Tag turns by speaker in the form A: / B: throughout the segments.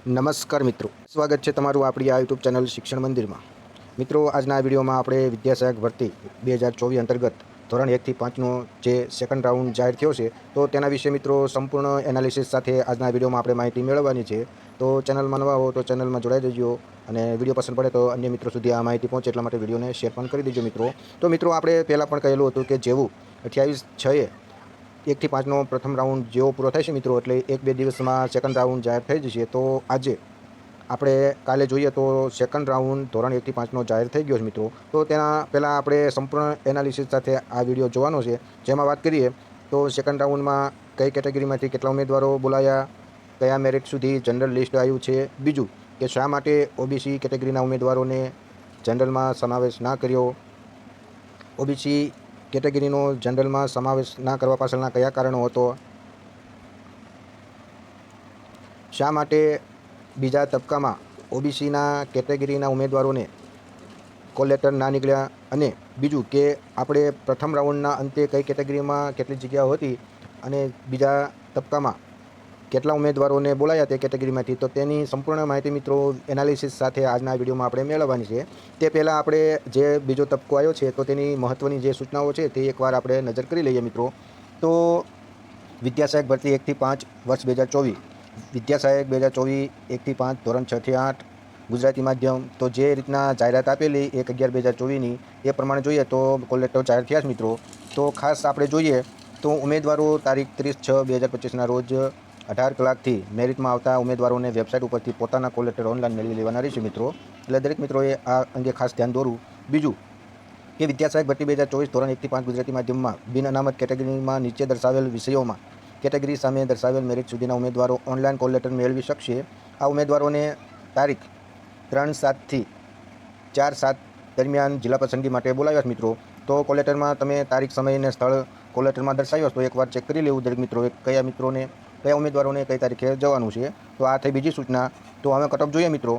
A: નમસ્કાર મિત્રો, સ્વાગત છે તમારું આપણી આ યુટ્યુબ ચેનલ શિક્ષણ મંદિરમાં. મિત્રો, આજના આ વિડીયોમાં આપણે વિદ્યાસહાયક ભરતી 2024 અંતર્ગત ધોરણ 1 થી 5નો જે સેકન્ડ રાઉન્ડ જાહેર થયો છે તો તેના વિશે મિત્રો સંપૂર્ણ એનાલિસિસ સાથે આજના વિડીયોમાં આપણે માહિતી મેળવવાની છે. તો ચેનલમાં નવા હો તો ચેનલમાં જોડાઈ દેજો અને વિડીયો પસંદ પડે તો અન્ય મિત્રો સુધી આ માહિતી પહોંચે એટલા માટે વિડીયોને શેર પણ કરી દેજો મિત્રો. તો મિત્રો, આપણે પહેલાં પણ કહેલું હતું કે જેવું 28/6 1 થી 5નો પ્રથમ રાઉન્ડ જેવો પૂરો થાય છે મિત્રો, એટલે 1-2 દિવસમાં સેકન્ડ રાઉન્ડ જાહેર થઈ જશે. તો આજે આપણે કાલે જોઈએ તો સેકન્ડ રાઉન્ડ ધોરણ 1 થી 5નો જાહેર થઈ ગયો છે મિત્રો. તો તેના પહેલાં આપણે સંપૂર્ણ એનાલિસિસ સાથે આ વિડીયો જોવાનો છે, જેમાં વાત કરીએ તો સેકન્ડ રાઉન્ડમાં કઈ કેટેગરીમાંથી કેટલા ઉમેદવારો બોલાયા, કયા મેરિટ સુધી જનરલ લિસ્ટ આવ્યું છે, બીજું કે શા માટે ઓબીસી કેટેગરીના ઉમેદવારોને જનરલમાં સમાવેશ ના કર્યો, ઓબીસી કેટેગરીનો જનરલમાં સમાવેશ ના કરવા પાછળના કયા કારણો હતો, શા માટે બીજા તબક્કામાં ઓબીસીના કેટેગરીના ઉમેદવારોને કોલ લેટર ના નીકળ્યા, અને બીજું કે આપણે પ્રથમ રાઉન્ડના અંતે કઈ કેટેગરીમાં કેટલી જગ્યાઓ હતી અને બીજા તબક્કામાં કેટલા ઉમેદવારોને બોલાયા તે કેટેગરીમાંથી. તો તેની સંપૂર્ણ માહિતી મિત્રો એનાલિસિસ સાથે આજના વિડીયોમાં આપણે મેળવવાની છે. તે પહેલાં આપણે જે બીજો તબક્કો આવ્યો છે તો તેની મહત્ત્વની જે સૂચનાઓ છે તે એકવાર આપણે નજર કરી લઈએ મિત્રો. તો વિદ્યાસહાયક ભરતી 1 થી 5 વર્ષ 2024, વિદ્યાસહાયક 2024 1 થી 5 ધોરણ 6 થી 8 ગુજરાતી માધ્યમ. તો જે રીતના જાહેરાત આપેલી 1/11/2024ની એ પ્રમાણે જોઈએ તો કોલ લેટર જાહેર થયા છે મિત્રો. તો ખાસ આપણે જોઈએ તો ઉમેદવારો તારીખ 30/6/2025ના રોજ 18 કલાકથી મેરિટમાં આવતા ઉમેદવારોને વેબસાઇટ ઉપરથી પોતાના કોલ લેટર ઓનલાઈન મેળવી લેવાના રહેશે મિત્રો. એટલે દરેક મિત્રોએ આ અંગે ખાસ ધ્યાન દોરવું. બીજું કે વિદ્યાસહાયક ભરતી 2024 ધોરણ 1 થી 5 ગુજરાતી માધ્યમમાં બિન અનામત કેટેગરીમાં નીચે દર્શાવેલ વિષયોમાં કેટેગરી સામે દર્શાવેલ મેરિટ સુધીના ઉમેદવારો ઓનલાઈન કોલ લેટર મેળવી શકશે. આ ઉમેદવારોને તારીખ 3/7 થી 4/7 દરમિયાન જિલ્લા પસંદગી માટે બોલાવ્યા મિત્રો. તો કોલ લેટરમાં તમે તારીખ, સમય અને સ્થળ કોલ લેટરમાં દર્શાવ્યો તો એકવાર ચેક કરી લેવું દરેક મિત્રોએ કયા ઉમેદવારોને કઈ તારીખે જવાનું છે. તો આ થઈ બીજી સૂચના. તો હવે કટઓફ જોઈએ મિત્રો.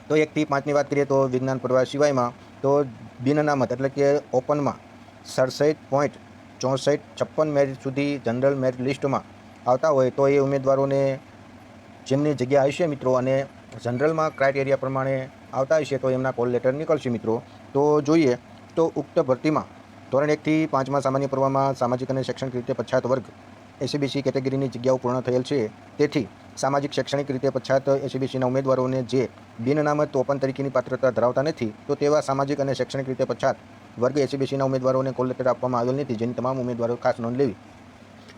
A: તો 1 થી 5ની વાત કરીએ તો વિજ્ઞાન પ્રવાહ સિવાયમાં તો બિન અનામત એટલે કે ઓપનમાં 67.6456 મેરિટ સુધી જનરલ મેરિટ લિસ્ટમાં આવતા હોય તો એ ઉમેદવારોને જેમની જગ્યા હશે મિત્રો અને જનરલમાં ક્રાઇટેરિયા પ્રમાણે આવતા હશે તો એમના કોલ લેટર નીકળશે મિત્રો. તો જોઈએ તો ઉક્ત ભરતીમાં ધોરણ 1 થી 5માં સામાન્ય પ્રવાહમાં સામાજિક અને શૈક્ષણિક રીતે પછાત વર્ગ એસસીબીસી કેટેગરીની જગ્યાઓ પૂર્ણ થયેલ છે. તેથી સામાજિક શૈક્ષણિક રીતે પછાત એસસીબીસીના ઉમેદવારોને જે બિન અનામત ઓપન તરીકેની પાત્રતા ધરાવતા નથી તો તેવા સામાજિક અને શૈક્ષણિક રીતે પછાત વર્ગ એસસીબીસીના ઉમેદવારોને કોલ લેટર આપવામાં આવેલ નથી, જેની તમામ ઉમેદવારો ખાસ નોંધ લેવી.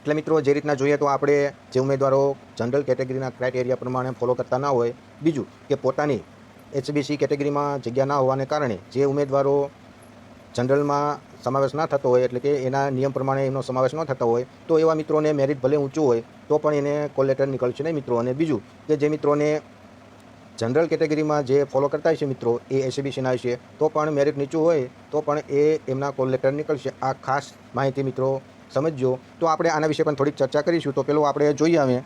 A: એટલે મિત્રો જે રીતના જોઈએ તો આપણે જે ઉમેદવારો જનરલ કેટેગરીના ક્રાઇટેરિયા પ્રમાણે ફોલો કરતા ના હોય, બીજું કે પોતાની એસસીબીસી કેટેગરીમાં જગ્યા ના હોવાને કારણે જે ઉમેદવારો જનરલમાં સમાવેશ ના થતો હોય એટલે કે એના નિયમ પ્રમાણે એમનો સમાવેશ ન થતો હોય તો એવા મિત્રોને મેરિટ ભલે ઊંચું હોય તો પણ એને કોલ લેટર નીકળશે નહીં મિત્રો. અને બીજું કે જે મિત્રોને જનરલ કેટેગરીમાં જે ફોલો કરતા હશે મિત્રો એ એસસીબીસીના હશે તો પણ મેરિટ નીચું હોય તો પણ એમના કોલ લેટર નીકળશે. આ ખાસ માહિતી મિત્રો સમજજો. તો આપણે આના વિશે પણ થોડીક ચર્ચા કરીશું. તો પેલું આપણે જોઈએ હવે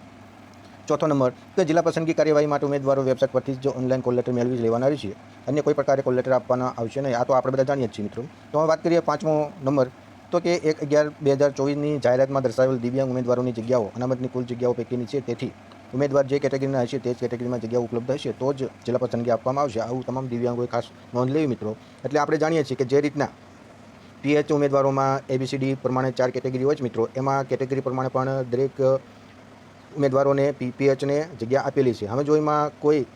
A: ચોથો નંબર કે જિલ્લા પસંદગી કાર્યવાહી માટે ઉમેદવારો વેબસાઇટ પરથી જ ઓનલાઈન કોલ લેટર મેળવી લેવાના રહેશે. અન્ય કોઈ પ્રકારે કોલ લેટર આપવાના આવશે નહીં. આ તો આપણે બધા જાણીએ જ છીએ મિત્રો. તો હવે વાત કરીએ પાંચમો નંબર તો કે 1/11/2024ની જાહેરાતમાં દર્શાવેલ દિવ્યાંગ ઉમેદવારોની જગ્યાઓ અનામતની કુલ જગ્યાઓ પૈકીની છે. તેથી ઉમેદવાર જે કેટેગરીના હશે તે જ કેટેગરીમાં જગ્યાઓ ઉપલબ્ધ હશે તો જ જિલ્લા પસંદગી આપવામાં આવશે. આવું તમામ દિવ્યાંગોએ ખાસ નોંધ લેવી મિત્રો. એટલે આપણે જાણીએ છીએ કે જે રીતના પીએચ ઉમેદવારોમાં એબીસીડી પ્રમાણે 4 કેટેગરી હોય છે મિત્રો, એમાં કેટેગરી પ્રમાણે પણ દરેક ઉમેદવારોને પીએચને જગ્યા આપેલી છે. હવે જો એમાં કોઈ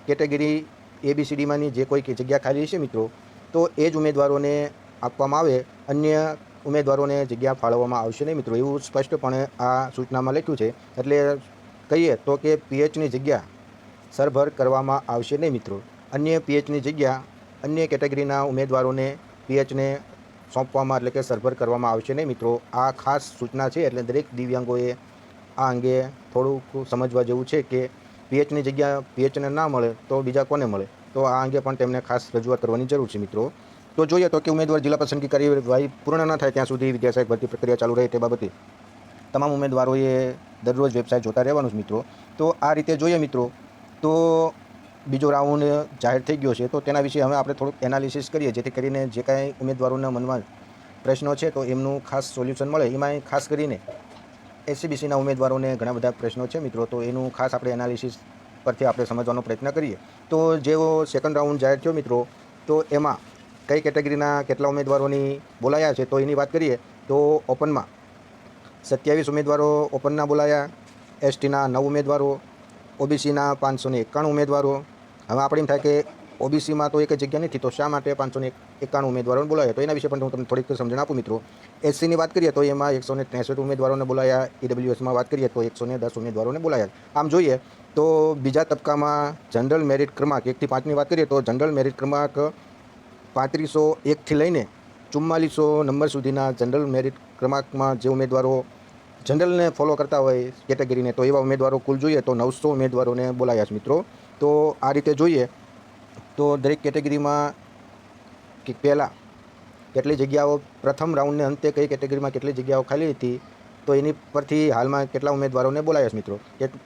A: કેટેગરી એબીસીડીમાંની જે કોઈ જગ્યા ખાલી હશે મિત્રો તો એ જ ઉમેદવારોને આપવામાં આવે, અન્ય ઉમેદવારોને જગ્યા ફાળવવામાં આવશે નહીં મિત્રો. એવું સ્પષ્ટપણે આ સૂચનામાં લખ્યું છે. એટલે કહીએ તો કે પીએચની જગ્યા સરભર કરવામાં આવશે નહીં મિત્રો. અન્ય પીએચની જગ્યા અન્ય કેટેગરીના ઉમેદવારોને પીએચને સોંપવામાં એટલે કે સરભર કરવામાં આવશે નહીં મિત્રો. આ ખાસ સૂચના છે. એટલે દરેક દિવ્યાંગોએ આ અંગે થોડુંક સમજવા જેવું છે કે પીએચની જગ્યા પીએચને ના મળે તો બીજા કોને મળે. તો આ અંગે પણ તેમને ખાસ રજૂઆત કરવાની જરૂર છે મિત્રો. તો જોઈએ તો કે ઉમેદવાર જિલ્લા પસંદગી કાર્યવાહી પૂર્ણ ન થાય ત્યાં સુધી વિદ્યાસહાયક ભરતી પ્રક્રિયા ચાલુ રહે તે બાબતે તમામ ઉમેદવારોએ દરરોજ વેબસાઇટ જોતા રહેવાનું છે મિત્રો. તો આ રીતે જોઈએ મિત્રો તો બીજો રાઉન્ડ જાહેર થઈ ગયો છે તો તેના વિશે હવે આપણે થોડુંક એનાલિસિસ કરીએ, જેથી કરીને જે કાંઈ ઉમેદવારોના મનમાં પ્રશ્નો છે તો એમનું ખાસ સોલ્યુશન મળે. એમાં ખાસ કરીને એસસીબીસીના ઉમેદવારોને ઘણા બધા પ્રશ્નો છે મિત્રો, તો એનું ખાસ આપણે એનાલિસિસ પરથી આપણે સમજવાનો પ્રયત્ન કરીએ તો જેવો સેકન્ડ રાઉન્ડ જાહેર થયો મિત્રો, તો એમાં કઈ કેટેગરીના કેટલા ઉમેદવારોની બોલાયા છે તો એની વાત કરીએ તો ઓપનમાં 27 ઉમેદવારો ઓપનના બોલાયા, એસટીના 9 ઉમેદવારો, ઓબીસીના 591 ઉમેદવારો. હવે આપણે એમ થાય કે ઓબીસીમાં તો એક જગ્યા નથી, તો શા માટે 591 ઉમેદવારોને બોલાયા, તો એના વિશે પણ હું તમને થોડીક સમજણ આપું મિત્રો. એસસીની વાત કરીએ તો એમાં 163 ઉમેદવારોને બોલાયા, ઈડબ્લ્યુએસમાં વાત કરીએ તો 110 ઉમેદવારોને બોલાયા. આમ જોઈએ તો બીજા તબક્કામાં જનરલ મેરિટ ક્રમાંક 1 થી 5ની વાત કરીએ તો જનરલ મેરિટ ક્રમાંક 3501થી લઈને 4400 નંબર સુધીના જનરલ મેરિટ ક્રમાંકમાં જે ઉમેદવારો જનરલને ફોલો કરતા હોય કેટેગરીને, તો એવા ઉમેદવારો કુલ જોઈએ તો 900 ઉમેદવારોને બોલાયા છે મિત્રો. તો આ રીતે જોઈએ તો દરેક કેટેગરીમાં પહેલાં કેટલી જગ્યાઓ, પ્રથમ રાઉન્ડને અંતે કઈ કેટેગરીમાં કેટલી જગ્યાઓ ખાલી હતી, તો એની પરથી હાલમાં કેટલા ઉમેદવારોને બોલાયા છે મિત્રો,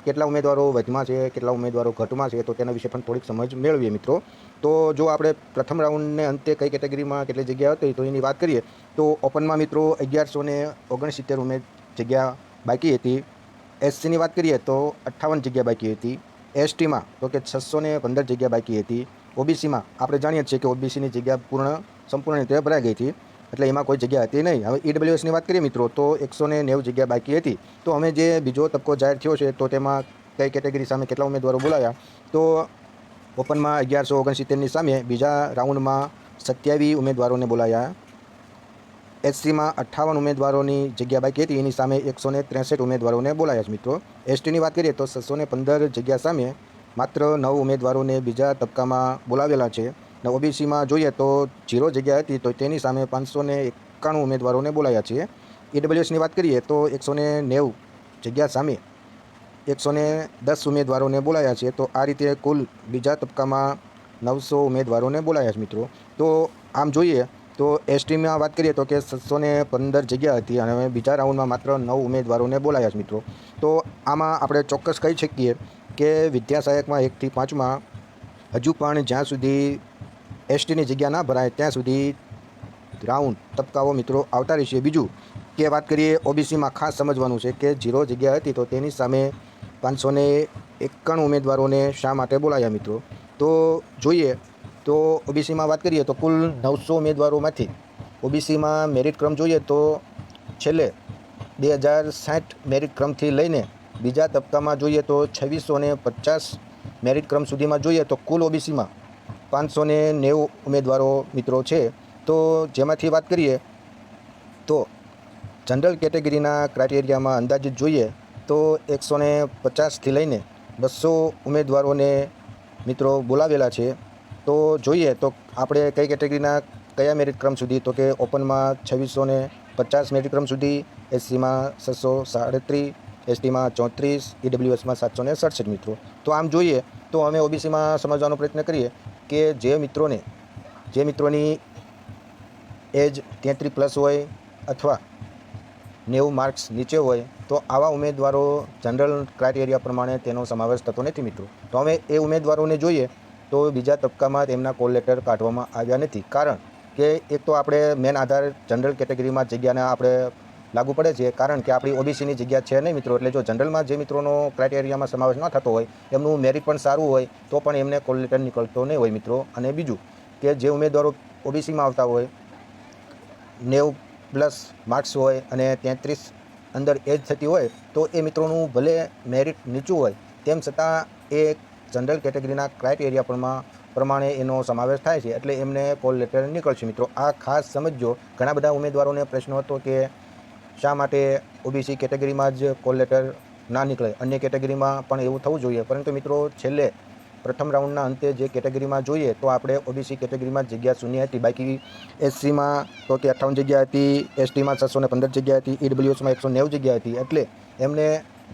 A: કેટલા ઉમેદવારો વધમાં છે, કેટલા ઉમેદવારો ઘટમાં છે, તો તેના વિશે પણ થોડીક સમજ મેળવીએ મિત્રો. તો જો આપણે પ્રથમ રાઉન્ડને અંતે કઈ કેટેગરીમાં કેટલી જગ્યા હતી તો એની વાત કરીએ તો ઓપનમાં મિત્રો 1169 જગ્યા બાકી હતી. એસસીની વાત કરીએ તો 58 જગ્યા બાકી હતી. એસટીમાં તો કે 615 જગ્યા બાકી હતી. ઓબીસીમાં આપણે જાણીએ છીએ કે ઓબીસીની જગ્યા સંપૂર્ણ રીતે ભરાઈ ગઈ હતી, એટલે એમાં કોઈ જગ્યા હતી નહીં. હવે ઈડબ્લ્યુએસની વાત કરીએ મિત્રો તો 190 જગ્યા બાકી હતી. તો અમે જે બીજો તબક્કો જાહેર થયો છે તો તેમાં કઈ કેટેગરી સામે કેટલા ઉમેદવારો બોલાયા, તો ઓપનમાં 1169ની સામે બીજા રાઉન્ડમાં 27 ઉમેદવારોને બોલાયા. એસસીમાં 58 ઉમેદવારોની જગ્યા બાકી હતી, એની સામે 163 ઉમેદવારોને બોલાયા છે મિત્રો. એસટીની વાત કરીએ તો 615 જગ્યા સામે માત્ર 9 ઉમેદવારોને બીજા તબક્કામાં બોલાવેલા છે. અને ઓબીસીમાં જોઈએ તો 0 જગ્યા હતી, તો તેની સામે 591 ઉમેદવારોને બોલાયા છે. ઈડબ્લ્યુએસની વાત કરીએ તો 190 જગ્યા સામે 110 ઉમેદવારોને બોલાયા છે. તો આ રીતે કુલ બીજા તબક્કામાં 900 ઉમેદવારોને બોલાયા છે મિત્રો. તો આમ જોઈએ તો એસટીમાં વાત કરીએ તો કે 615 જગ્યા હતી અને હવે બીજા રાઉન્ડમાં માત્ર 9 ઉમેદવારોને બોલાયા છે મિત્રો. તો આમાં આપણે ચોક્કસ કહી શકીએ કે વિદ્યા સહાયકમાં 1 થી 5માં હજુ પણ જ્યાં સુધી એસટીની જગ્યા ના ભરાય ત્યાં સુધી રાઉન્ડ તબક્કાઓ મિત્રો આવતા રહેશે. બીજું કે વાત કરીએ ઓબીસીમાં ખાસ સમજવાનું છે કે 0 જગ્યા હતી, તો તેની સામે 591 ઉમેદવારોને શા માટે બોલાયા મિત્રો. તો જોઈએ તો ઓબીસીમાં વાત કરીએ તો કુલ 900 ઉમેદવારોમાંથી ઓબીસીમાં મેરિટ ક્રમ જોઈએ તો છેલ્લે 2060 મેરિટ ક્રમથી લઈને બીજા તબક્કામાં જોઈએ તો 2650 મેરિટ ક્રમ સુધીમાં જોઈએ તો કુલ ઓબીસીમાં 590 ઉમેદવારો મિત્રો છે. તો જેમાંથી વાત કરીએ તો જનરલ કેટેગરીના ક્રાઇટેરિયામાં અંદાજિત જોઈએ તો 150થી લઈને 200 ઉમેદવારોને મિત્રો બોલાવેલા છે. તો જોઈએ તો આપણે કઈ કેટેગરીના કયા મેરિટ ક્રમ સુધી, તો કે ઓપનમાં 2650 મેરિટ ક્રમ સુધી, એસસીમાં 637, એસટીમાં 34, ઈડબ્લ્યુએસમાં 767 મિત્રો. તો આમ જોઈએ તો અમે ઓબીસીમાં સમજવાનો પ્રયત્ન કરીએ કે જે મિત્રોની એજ 33+ હોય અથવા 90 માર્ક્સ નીચે હોય, તો આવા ઉમેદવારો જનરલ ક્રાઇટેરિયા પ્રમાણે તેનો સમાવેશ થતો નથી મિત્રો. તો અમે એ ઉમેદવારોને જોઈએ તો બીજા તબક્કામાં તેમના કોલ લેટર કાઢવામાં આવ્યા નથી. કારણ કે એક તો આપણે મેન આધાર જનરલ કેટેગરીમાં જગ્યાના આપણે લાગુ પડે છે, કારણ કે આપણી ઓબીસીની જગ્યા છે નહીં મિત્રો. એટલે જો જનરલમાં જે મિત્રોનો ક્રાઇટેરિયામાં સમાવેશ ન થતો હોય, એમનું મેરિટ પણ સારું હોય, તો પણ એમને કોલ લેટર નીકળતો નહીં હોય મિત્રો. અને બીજું કે જે ઉમેદવારો ઓબીસીમાં આવતા હોય, 90+ માર્ક્સ હોય અને 33 અંદર એજ થતી હોય, તો એ મિત્રોનું ભલે મેરિટ નીચું હોય તેમ છતાં એ જનરલ કેટેગરીના ક્રાઇટેરિયા પ્રમાણે એનો સમાવેશ થાય છે, એટલે એમને કોલ લેટર નીકળશે મિત્રો. આ ખાસ સમજજો. ઘણા બધા ઉમેદવારોને પ્રશ્ન હતો કે શા માટે ઓબીસી કેટેગરીમાં જ કોલ લેટર ના નીકળે, અન્ય કેટેગરીમાં પણ એવું થવું જોઈએ. પરંતુ મિત્રો છેલ્લે પ્રથમ રાઉન્ડના અંતે જે કેટેગરીમાં જોઈએ તો આપણે ઓબીસી કેટેગરીમાં જગ્યા શૂન્ય હતી. બાકી એસસીમાં તો કે 58 જગ્યા હતી, એસટીમાં 615 જગ્યા હતી, ઈડબ્લ્યુએસમાં 190 જગ્યા હતી. એટલે એમને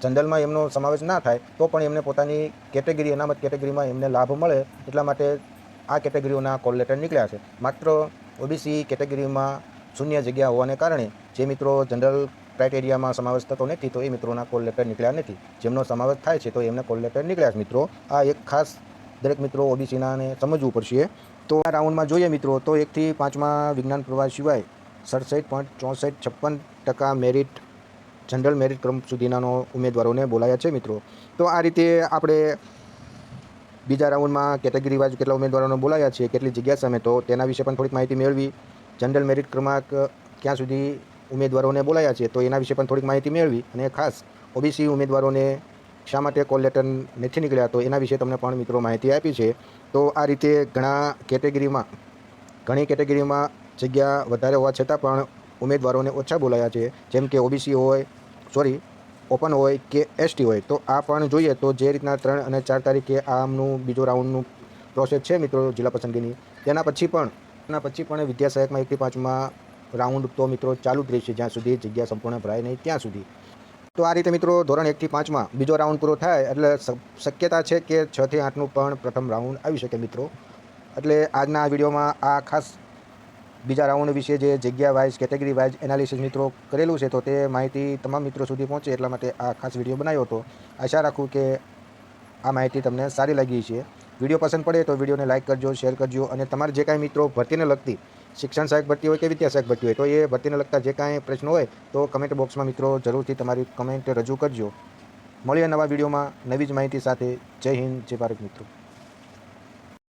A: જનરલમાં એમનો સમાવેશ ના થાય તો પણ એમને પોતાની કેટેગરી, અનામત કેટેગરીમાં એમને લાભ મળે, એટલા માટે આ કેટેગરીઓના કોલ લેટર નીકળ્યા છે. માત્ર ઓબીસી કેટેગરીમાં શૂન્ય જગ્યા હોવાને કારણે જે મિત્રો જનરલ ક્રાઇટેરિયામાં સમાવેશ થતો નથી, તો એ મિત્રોના કોલ લેટર નીકળ્યા નથી. જેમનો સમાવેશ થાય છે તો એમને કોલ લેટર નીકળ્યા છે મિત્રો. આ એક ખાસ દરેક મિત્રો ઓબીસીનાને સમજવું પડશે. તો આ રાઉન્ડમાં જોઈએ મિત્રો તો 1 થી 5માં વિજ્ઞાન પ્રવાહ સિવાય 67.6456% મેરિટ જનરલ મેરિટ ક્રમ સુધીના ઉમેદવારોને બોલાયા છે મિત્રો. તો આ રીતે આપણે બીજા રાઉન્ડમાં કેટેગરી વાઇઝ કેટલા ઉમેદવારોને બોલાયા છે, કેટલી જગ્યા સામે, તો તેના વિશે પણ થોડીક માહિતી મેળવી. જનરલ મેરિટ ક્રમાંક ક્યાં સુધી ઉમેદવારોને બોલાયા છે તો એના વિશે પણ થોડીક માહિતી મેળવી. અને ખાસ ઓબીસી ઉમેદવારોને શા માટે કોલ લેટર નથી નીકળ્યા તો એના વિશે તમને પણ મિત્રો માહિતી આપી છે. તો આ રીતે ઘણી કેટેગરીમાં જગ્યા વધારે હોવા છતાં પણ ઉમેદવારોને ઓછા બોલાયા છે. જેમ કે ઓબીસી હોય, ઓપન હોય કે એસટી હોય. તો આ પણ જોઈએ તો જે રીતના 3 અને 4 તારીખે આમનું બીજો રાઉન્ડનું પ્રોસેસ છે મિત્રો જિલ્લા પસંદગીની, તેના પછી પણ વિદ્યા સહાયકમાં 1 થી 5માં રાઉન્ડ તો મિત્રો ચાલુ જ રહેશે જ્યાં સુધી જગ્યા સંપૂર્ણ ભરાય નહીં ત્યાં સુધી. તો આ રીતે મિત્રો ધોરણ 1 થી 5માં બીજો રાઉન્ડ પૂરો થાય એટલે શક્યતા છે કે 6 થી 8નું પણ પ્રથમ રાઉન્ડ આવી શકે મિત્રો. એટલે આજના આ વિડીયોમાં આ ખાસ બીજા રાઉન્ડ વિશે જે જગ્યા વાઇઝ કેટેગરી વાઇઝ એનાલિસિસ મિત્રો કરેલું છે તો તે માહિતી તમામ મિત્રો સુધી પહોંચે એટલા માટે આ ખાસ વિડીયો બનાવ્યો હતો. આશા રાખું કે આ માહિતી તમને સારી લાગી છે. વિડીયો પસંદ પડે તો વિડીયોને લાઇક કરજો, શેર કરજો. અને તમારે જે કાંઈ મિત્રો ભરતીને લગતી શિક્ષણ સહાયક ભરતી હોય કે વિદ્યા સહાયક ભરતી હોય તો એ ભરતીને લગતા જે કાંઈ પ્રશ્નો હોય તો કમેન્ટ બોક્સમાં મિત્રો જરૂરથી તમારી કમેન્ટ રજૂ કરજો. મળીએ નવા વિડીયોમાં નવી જ માહિતી સાથે. જય હિન્દ, જય ભારત મિત્રો.